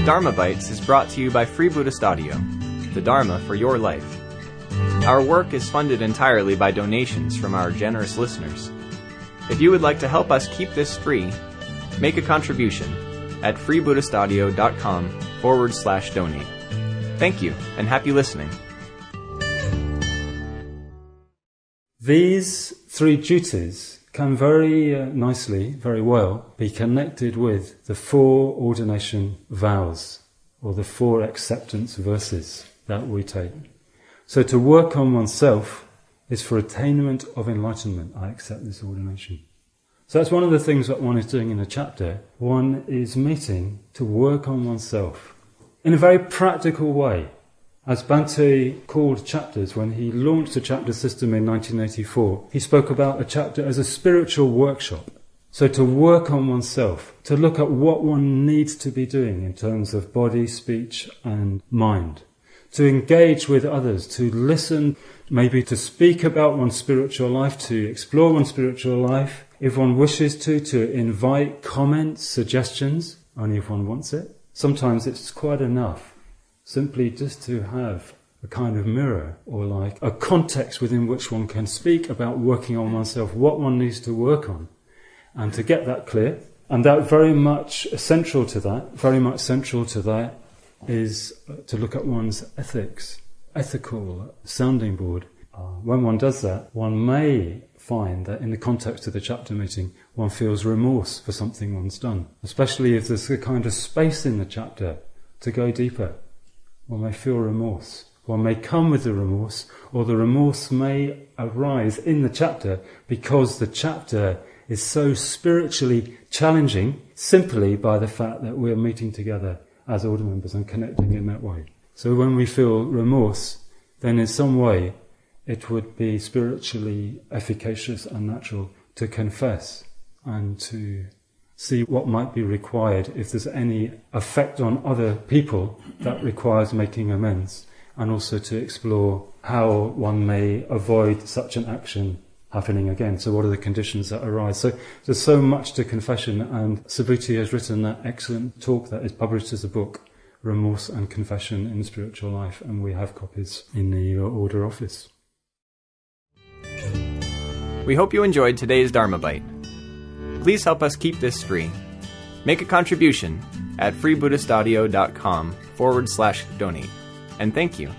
Dharma Bites is brought to you by Free Buddhist Audio, the Dharma for your life. Our work is funded entirely by donations from our generous listeners. If you would like to help us keep this free, make a contribution at freebuddhistaudio.com/donate. Thank you, and happy listening. These three duties can very nicely, very well, be connected with the four ordination vows, or the four acceptance verses that we take. So to work on oneself is for attainment of enlightenment. I accept this ordination. So that's one of the things that one is doing in a chapter. One is meeting to work on oneself in a very practical way. As Bhante called chapters when he launched the chapter system in 1984, he spoke about a chapter as a spiritual workshop. So to work on oneself, to look at what one needs to be doing in terms of body, speech and mind, to engage with others, to listen, maybe to speak about one's spiritual life, to explore one's spiritual life, if one wishes to invite comments, suggestions, only if one wants it. Sometimes it's quite enough simply just to have a kind of mirror or like a context within which one can speak about working on oneself, what one needs to work on, and to get that clear. And that very much central to that is to look at one's ethical sounding board. When one does that, one may find that in the context of the chapter meeting, one feels remorse for something one's done, especially if there's a kind of space in the chapter to go deeper. One may feel remorse. One may come with the remorse, or the remorse may arise in the chapter because the chapter is so spiritually challenging simply by the fact that we're meeting together as order members and connecting in that way. So when we feel remorse, then in some way it would be spiritually efficacious and natural to confess and to see what might be required if there's any effect on other people that requires making amends, and also to explore how one may avoid such an action happening again. So what are the conditions that arise? So there's so much to confession, and Subhuti has written that excellent talk that is published as a book, Remorse and Confession in Spiritual Life, and we have copies in the order office. We hope you enjoyed today's Dharma Bite. Please help us keep this free. Make a contribution at freebuddhistaudio.com/donate. And thank you.